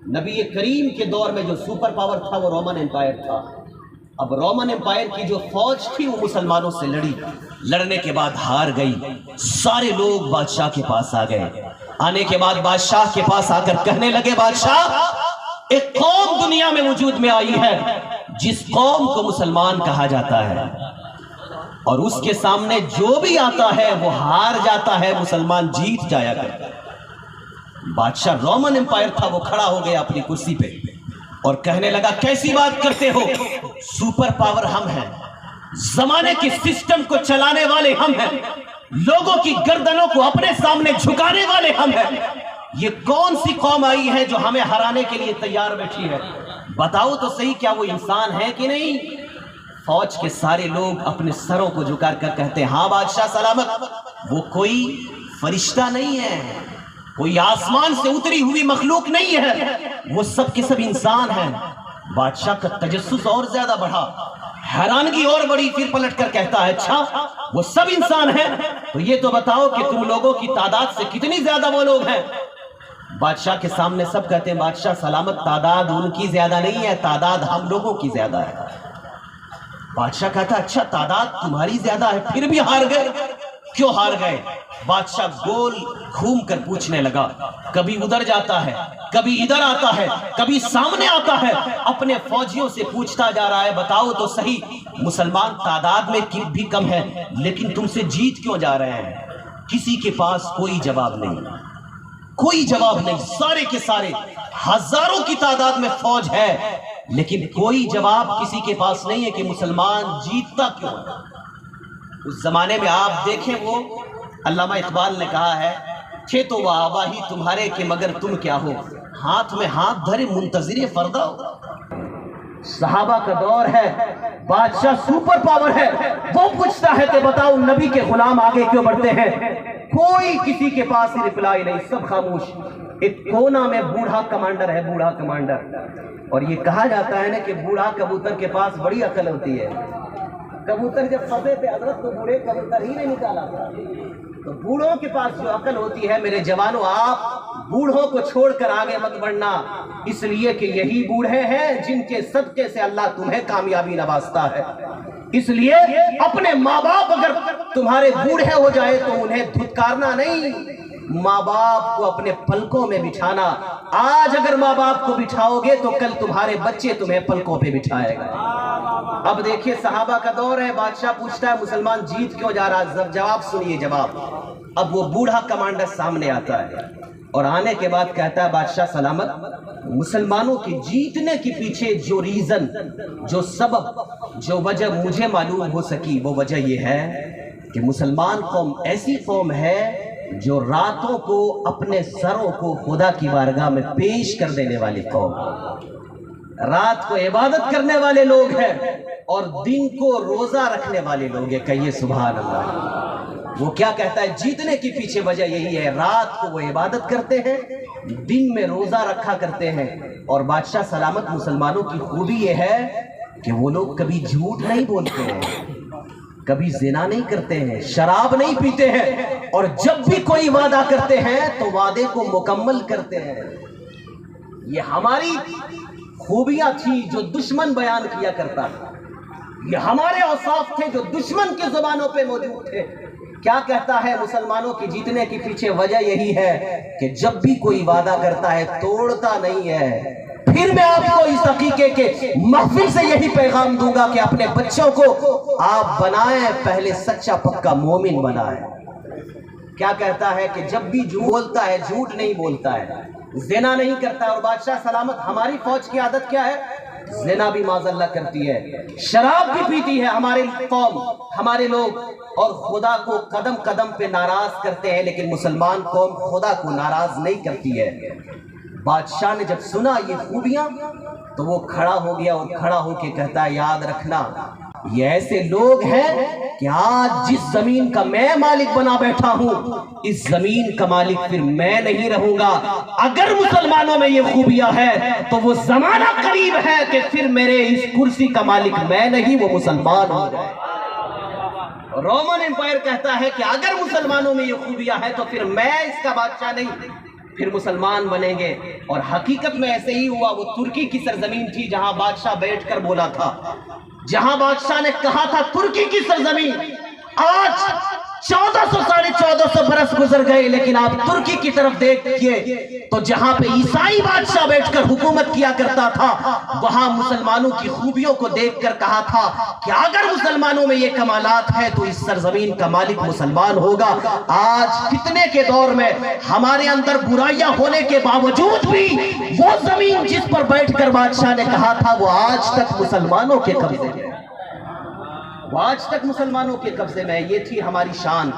نبی کریم کے دور میں جو سپر پاور تھا وہ رومن امپائر تھا۔ اب رومن امپائر کی جو فوج تھی وہ مسلمانوں سے لڑنے کے بعد ہار گئی۔ سارے لوگ بادشاہ کے پاس آ گئے۔ آنے کے بعد بادشاہ کے پاس آ کر کہنے لگے، بادشاہ ایک قوم دنیا میں وجود میں آئی ہے جس قوم کو مسلمان کہا جاتا ہے، اور اس کے سامنے جو بھی آتا ہے وہ ہار جاتا ہے، مسلمان جیت جایا کرتا ہے۔ بادشاہ رومن امپائر تھا، وہ کھڑا ہو گیا اپنی کرسی پہ اور کہنے لگا، کیسی بات کرتے ہو؟ سپر پاور ہم ہیں، زمانے کے سسٹم کو چلانے والے ہم ہیں، لوگوں کی گردنوں کو اپنے سامنے جھکانے والے ہم ہیں۔ یہ کون سی قوم آئی ہے جو ہمیں ہرانے کے لیے تیار بیٹھی ہے؟ بتاؤ تو صحیح، کیا وہ انسان ہے کہ نہیں؟ فوج کے سارے لوگ اپنے سروں کو جھکا کر کہتے ہیں، ہاں بادشاہ سلامت، وہ کوئی فرشتہ نہیں ہے، کوئی آسمان سے اتری ہوئی مخلوق نہیں ہے، وہ سب کے سب انسان ہیں۔ بادشاہ کا تجسس اور زیادہ بڑھا، حیرانگی اور بڑی، پھر پلٹ کر کہتا ہے، اچھا وہ سب انسان ہیں تو یہ تو بتاؤ کہ تم لوگوں کی تعداد سے کتنی زیادہ وہ لوگ ہیں؟ بادشاہ کے سامنے سب کہتے ہیں، بادشاہ سلامت، تعداد ان کی زیادہ نہیں ہے، تعداد ہم لوگوں کی زیادہ ہے۔ بادشاہ کہتا ہے، اچھا تعداد تمہاری زیادہ ہے، پھر بھی ہار گئے، کیوں ہار گئے؟ بادشاہ گول گھوم کر پوچھنے لگا، کبھی ادھر جاتا ہے، کبھی ادھر آتا ہے، کبھی سامنے آتا ہے، اپنے فوجیوں سے پوچھتا جا رہا ہے، بتاؤ تو صحیح، مسلمان تعداد میں بھی کم ہے لیکن تم سے جیت کیوں جا رہے ہیں؟ کسی کے پاس کوئی جواب نہیں، کوئی جواب نہیں، سارے کے سارے ہزاروں کی تعداد میں فوج ہے لیکن کوئی جواب کسی کے پاس نہیں ہے کہ مسلمان جیتتا کیوں ہے۔ اس زمانے میں آپ دیکھیں، وہ علامہ اقبال نے کہا ہے، تھے تو وہ آبا ہی تمہارے کہ مگر تم کیا ہو، ہاتھ میں ہاتھ دھرے منتظر فردا ہو۔ صحابہ کا دور ہے، بادشاہ سپر پاور ہے، وہ پوچھتا ہے کہ بتاؤ نبی کے غلام آگے کیوں بڑھتے ہیں؟ کوئی کسی کے پاس رپلائی نہیں، سب خاموش۔ ایک کونا میں بوڑھا کمانڈر ہے، بوڑھا کمانڈر، اور یہ کہا جاتا ہے نا کہ بوڑھا کبوتر کے پاس بڑی عقل ہوتی ہے۔ کبوتر جب فضے پہ حضرت تو بوڑھے کبوتر ہی نہیں نکالا، تو بوڑھوں کے پاس جو عقل ہوتی ہے، میرے جوانوں آپ بوڑھوں کو چھوڑ کر آگے مت بڑھنا، اس لیے کہ یہی بوڑھے ہیں جن کے صدقے سے اللہ تمہیں کامیابی نوازتا ہے۔ اس لیے اپنے ماں باپ اگر تمہارے بوڑھے ہو جائے تو انہیں دھتکارنا نہیں، ماں باپ کو اپنے پلکوں میں بٹھانا۔ آج اگر ماں باپ کو بٹھاؤ گے تو کل تمہارے بچے تمہیں پلکوں پہ بٹھائے گا۔ اب دیکھیے صحابہ کا دور ہے، بادشاہ پوچھتا ہے مسلمان جیت کیوں جا رہا ہے؟ جواب سنیے جواب۔ اب وہ بوڑھا کمانڈر سامنے آتا ہے اور آنے کے بعد کہتا ہے، بادشاہ سلامت، مسلمانوں کے جیتنے کے پیچھے جو ریزن، جو سبب، جو وجہ مجھے معلوم ہو سکی، وہ وجہ یہ ہے کہ مسلمان قوم ایسی قوم ہے جو راتوں کو اپنے سروں کو خدا کی بارگاہ میں پیش کر دینے والی قوم، رات کو عبادت کرنے والے لوگ ہیں اور دن کو روزہ رکھنے والے لوگ ہیں۔ کہیے سبحان اللہ۔ وہ کیا کہتا ہے؟ جیتنے کی پیچھے وجہ یہی ہے، رات کو وہ عبادت کرتے ہیں، دن میں روزہ رکھا کرتے ہیں۔ اور بادشاہ سلامت، مسلمانوں کی خوبی یہ ہے کہ وہ لوگ کبھی جھوٹ نہیں بولتے ہیں، کبھی زنا نہیں کرتے ہیں، شراب نہیں پیتے ہیں، اور جب بھی کوئی وعدہ کرتے ہیں تو وعدے کو مکمل کرتے ہیں۔ یہ ہماری خوبیاں تھی جو دشمن بیان کیا کرتا ہے، یہ ہمارے اوصاف تھے جو دشمن کی زبانوں پہ موجود تھے۔ کیا کہتا ہے؟ مسلمانوں کی جیتنے کی پیچھے وجہ یہی ہے کہ جب بھی کوئی وعدہ کرتا ہے توڑتا نہیں ہے۔ پھر میں آپ کو اس عقیقے کے محفل سے یہی پیغام دوں گا کہ اپنے بچوں کو آپ بنائیں، پہلے سچا پکا مومن بنائیں۔ کیا کہتا ہے کہ جب بھی جھوٹ بولتا ہے، جھوٹ نہیں بولتا ہے، زنا نہیں کرتا ہے۔ اور بادشاہ سلامت، ہماری فوج کی عادت کیا ہے؟ زنا بھی معاذ اللہ کرتی ہے، شراب بھی پیتی ہے ہماری قوم، ہمارے لوگ، اور خدا کو قدم قدم پہ ناراض کرتے ہیں، لیکن مسلمان قوم خدا کو ناراض نہیں کرتی ہے۔ بادشاہ نے جب سنا یہ خوبیاں تو وہ کھڑا ہو گیا اور کھڑا ہو کے کہتا ہے، یاد رکھنا یہ ایسے لوگ ہیں کہ آج جس زمین کا میں مالک بنا بیٹھا ہوں، اس زمین کا مالک پھر میں نہیں رہوں گا۔ اگر مسلمانوں میں یہ خوبیاں ہیں تو وہ زمانہ قریب ہے کہ پھر میرے اس کرسی کا مالک میں نہیں، وہ مسلمان ہو جائے۔ رومن امپائر کہتا ہے کہ اگر مسلمانوں میں یہ خوبیاں ہیں تو پھر میں اس کا بادشاہ نہیں، پھر مسلمان بنیں گے. اور حقیقت میں ایسے ہی ہوا. وہ ترکی کی سرزمین تھی جہاں بادشاہ بیٹھ کر بولا تھا, جہاں بادشاہ نے کہا تھا ترکی کی سرزمین. آج 1400 برس گزر گئے, لیکن آپ ترکی کی طرف دیکھئے تو جہاں پہ عیسائی بادشاہ بیٹھ کر حکومت کیا کرتا تھا, وہاں مسلمانوں کی خوبیوں کو دیکھ کر کہا تھا کہ اگر مسلمانوں میں یہ کمالات ہے تو اس سرزمین کا مالک مسلمان ہوگا. آج فتنے کے دور میں ہمارے اندر برائیاں ہونے کے باوجود بھی وہ زمین جس پر بیٹھ کر بادشاہ نے کہا تھا وہ آج تک مسلمانوں کے قبضے میں ہے. وہ آج تک مسلمانوں کے قبضے میں ہے. یہ تھی ہماری شان.